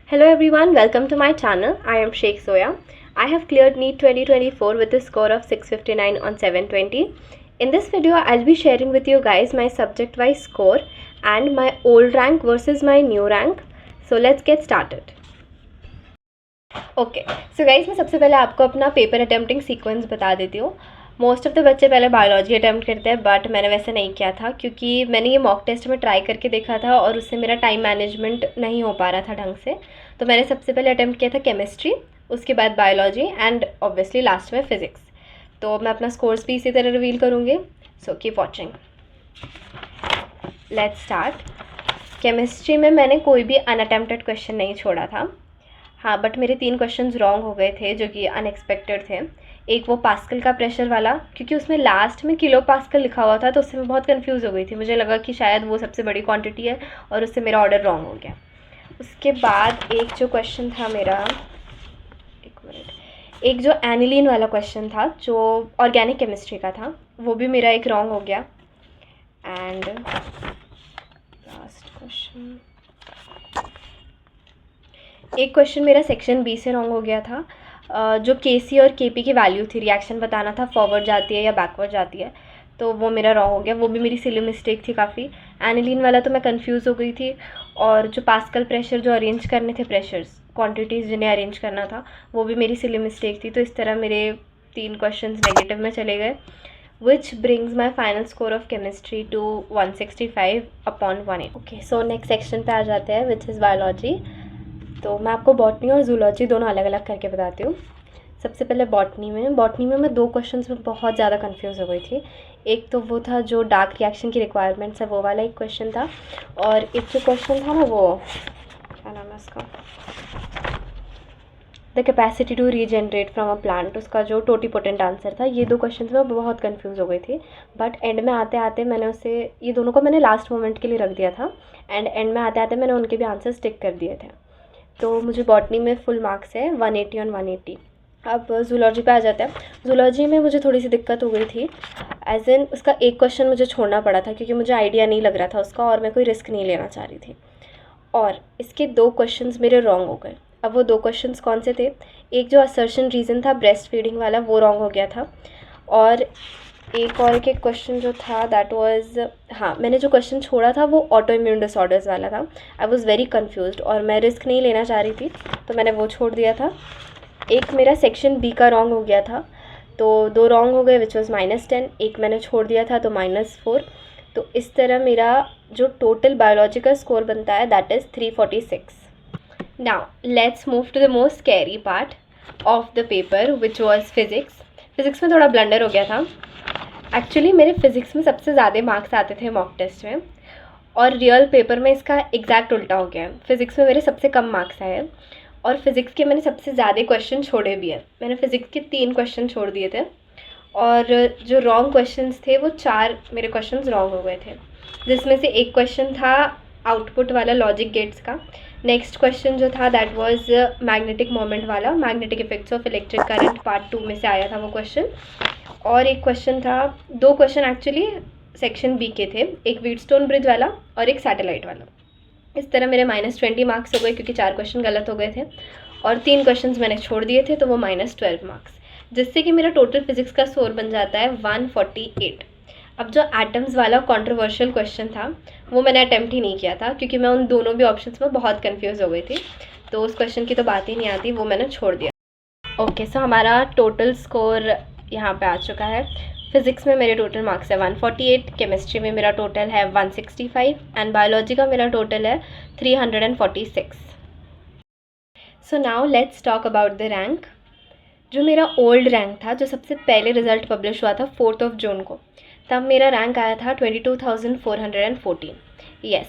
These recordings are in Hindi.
Hello everyone, welcome to my channel. I am Sheikh Zoya. I have cleared NEET 2024 with a score of 659 on 720. In this video, I'll be sharing with you guys my subject wise score and my old rank versus my new rank. So let's get started. Okay so guys मैं सबसे पहले आपको अपना पेपर अटेम्प्टिंग सीक्वेंस बता देती हूँ। मोस्ट ऑफ द बच्चे पहले बायोलॉजी अटैम्प्ट करते हैं, बट मैंने वैसे नहीं किया था क्योंकि मैंने ये मॉक टेस्ट में ट्राई करके देखा था और उससे मेरा टाइम मैनेजमेंट नहीं हो पा रहा था ढंग से। तो मैंने सबसे पहले अटैम्प्ट किया था केमिस्ट्री, उसके बाद बायोलॉजी एंड ऑब्वियसली लास्ट में फ़िज़िक्स। तो मैं अपना स्कोर्स भी इसी तरह रिवील करूँगी, so keep watching. Let's start. Chemistry में मैंने कोई भी अनअटेम्प्टेड क्वेश्चन नहीं छोड़ा था। हाँ, बट मेरे 3 क्वेश्चंस रॉन्ग हो गए थे जो कि अनएक्सपेक्टेड थे। एक वो पास्कल का प्रेशर वाला, क्योंकि उसमें लास्ट में किलो पास्कल लिखा हुआ था तो उससे मैं बहुत कंफ्यूज हो गई थी। मुझे लगा कि शायद वो सबसे बड़ी क्वांटिटी है और उससे मेरा ऑर्डर रॉन्ग हो गया। उसके बाद एक जो क्वेश्चन था मेरा, एक जो एनिलीन वाला क्वेश्चन था जो ऑर्गेनिक केमिस्ट्री का था, वो भी मेरा एक रॉन्ग हो गया। एंड लास्ट क्वेश्चन, एक क्वेश्चन मेरा सेक्शन बी से रॉन्ग हो गया था। जो केसी और केपी की वैल्यू थी, रिएक्शन बताना था फॉरवर्ड जाती है या बैकवर्ड जाती है, तो वो मेरा रॉन्ग हो गया। वो भी मेरी सिली मिस्टेक थी काफ़ी। एनिलीन वाला तो मैं कंफ्यूज हो गई थी, और जो पास्कल प्रेशर जो अरेंज करने थे, प्रेशर्स क्वांटिटीज़ जिन्हें अरेंज करना था, वो भी मेरी सिली मिस्टेक थी। तो इस तरह मेरे 3 क्वेश्चन नेगेटिव में चले गए, which brings my final score of chemistry to 165/180। Okay, so next section पे आ जाते हैं, विच इज़ बायोलॉजी। तो मैं आपको बॉटनी और जूलॉजी दोनों अलग अलग करके बताती हूँ। सबसे पहले बॉटनी में मैं 2 क्वेश्चंस में बहुत ज़्यादा कंफ्यूज हो गई थी। एक तो वो था जो डार्क रिएक्शन की रिक्वायरमेंट्स है, वो वाला एक क्वेश्चन था, और एक जो क्वेश्चन था ना, वो क्या नाम है उसका, the capacity to regenerate from a plant, उसका जो टोटीपोटेंट आंसर था। ये 2 क्वेश्चन में बहुत कंफ्यूज हो गई थी, बट एंड में आते आते मैंने उसे, ये दोनों को मैंने लास्ट मोमेंट के लिए रख दिया था, एंड में आते आते मैंने उनके भी आंसर टिक कर दिए थे। तो मुझे बॉटनी में फुल मार्क्स है 180 और 180। अब जूलॉजी पे आ जाता है। जूलॉजी में मुझे थोड़ी सी दिक्कत हो गई थी, एज इन उसका एक क्वेश्चन मुझे छोड़ना पड़ा था क्योंकि मुझे आइडिया नहीं लग रहा था उसका और मैं कोई रिस्क नहीं लेना चाह रही थी, और इसके 2 क्वेश्चंस मेरे रॉन्ग हो गए। अब वो 2 क्वेश्चंस कौन से थे, एक जो असर्शन रीज़न था ब्रेस्ट फीडिंग वाला, वो रॉन्ग हो गया था, और एक क्वेश्चन जो था दैट वाज, हाँ, मैंने जो क्वेश्चन छोड़ा था वो ऑटो इम्यून डिसऑर्डर्स वाला था। आई वाज वेरी कंफ्यूज्ड और मैं रिस्क नहीं लेना चाह रही थी, तो मैंने वो छोड़ दिया था। एक मेरा सेक्शन बी का रॉन्ग हो गया था, तो 2 रॉन्ग हो गए, विच वाज -10। एक मैंने छोड़ दिया था तो -4। तो इस तरह मेरा जो टोटल बायोलॉजी का स्कोर बनता है that is 346। Now let's move to the most scary part of the paper, which was physics. Physics में थोड़ा ब्लंडर हो गया था। एक्चुअली मेरे फिज़िक्स में सबसे ज़्यादा मार्क्स आते थे मॉक टेस्ट में, और रियल पेपर में इसका एग्जैक्ट उल्टा हो गया है। फिज़िक्स में मेरे सबसे कम मार्क्स आए हैं, और फिज़िक्स के मैंने सबसे ज़्यादा क्वेश्चन छोड़े भी हैं। मैंने फिज़िक्स के 3 क्वेश्चन छोड़ दिए थे, और जो रॉन्ग क्वेश्चंस थे वो 4 मेरे क्वेश्चंस रॉन्ग हो गए थे, जिसमें से एक क्वेश्चन था आउटपुट वाला लॉजिक गेट्स का। नेक्स्ट क्वेश्चन जो था दैट वाज मैग्नेटिक मोमेंट वाला, magnetic effects of electric current part 2 में से आया था वो क्वेश्चन। और एक क्वेश्चन था, 2 क्वेश्चन एक्चुअली सेक्शन बी के थे, एक व्हीटस्टोन ब्रिज वाला और एक सैटेलाइट वाला। इस तरह मेरे -20 मार्क्स हो गए क्योंकि 4 क्वेश्चन गलत हो गए थे, और 3 क्वेश्चंस मैंने छोड़ दिए थे, तो वो -12 मार्क्स, जिससे कि मेरा टोटल फिजिक्स का स्कोर बन जाता है 148। अब जो एटम्स वाला कंट्रोवर्शियल क्वेश्चन था वो मैंने अटैम्प्ट ही नहीं किया था क्योंकि मैं उन दोनों भी ऑप्शंस में बहुत कंफ्यूज हो गई थी, तो उस क्वेश्चन की तो बात ही नहीं आती, वो मैंने छोड़ दिया। ओके, सो हमारा टोटल स्कोर यहाँ पे आ चुका है। फिज़िक्स में मेरे टोटल मार्क्स है 148, केमिस्ट्री में मेरा टोटल है 165, एंड बायोलॉजी का मेरा टोटल है 346। So now let's talk about the rank. जो मेरा ओल्ड रैंक था, जो सबसे पहले रिजल्ट पब्लिश हुआ था 4 जून को, तब मेरा रैंक आया था 22,414। यस,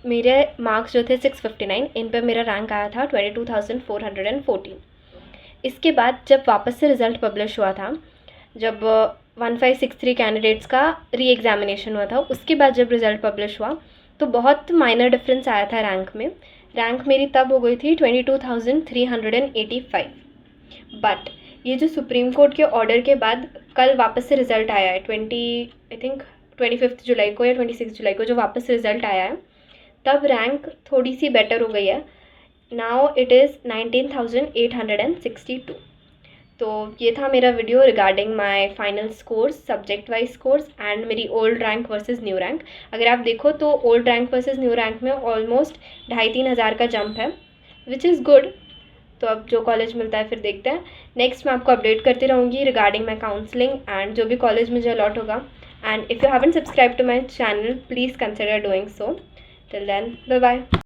मेरे मार्क्स जो थे 659, इन पर मेरा रैंक आया था 22,414। इसके बाद जब वापस से रिज़ल्ट पब्लिश हुआ था, जब 1563 कैंडिडेट्स का री एग्ज़ामिनेशन हुआ था, उसके बाद जब रिज़ल्ट पब्लिश हुआ तो बहुत माइनर डिफरेंस आया था रैंक में। रैंक मेरी तब हो गई थी 22,385। बट ये जो सुप्रीम कोर्ट के ऑर्डर के बाद कल वापस से रिज़ल्ट आया है, 25 जुलाई को या 26 जुलाई को जो वापस रिज़ल्ट आया है, तब रैंक थोड़ी सी बेटर हो गई है। Now it is 19,862। तो ये था मेरा video regarding my final scores, subject wise scores and मेरी old rank versus new rank. अगर आप देखो तो old rank versus new rank में ऑलमोस्ट 2,500-3,000 का जंप है, विच इज़ गुड। तो अब जो कॉलेज मिलता है फिर देखते हैं। नेक्स्ट मैं आपको अपडेट करती रहूँगी रिगार्डिंग माई काउंसलिंग एंड जो भी कॉलेज मुझे अलॉट होगा। And if you haven't subscribe to my channel please consider doing so. Till then bye bye.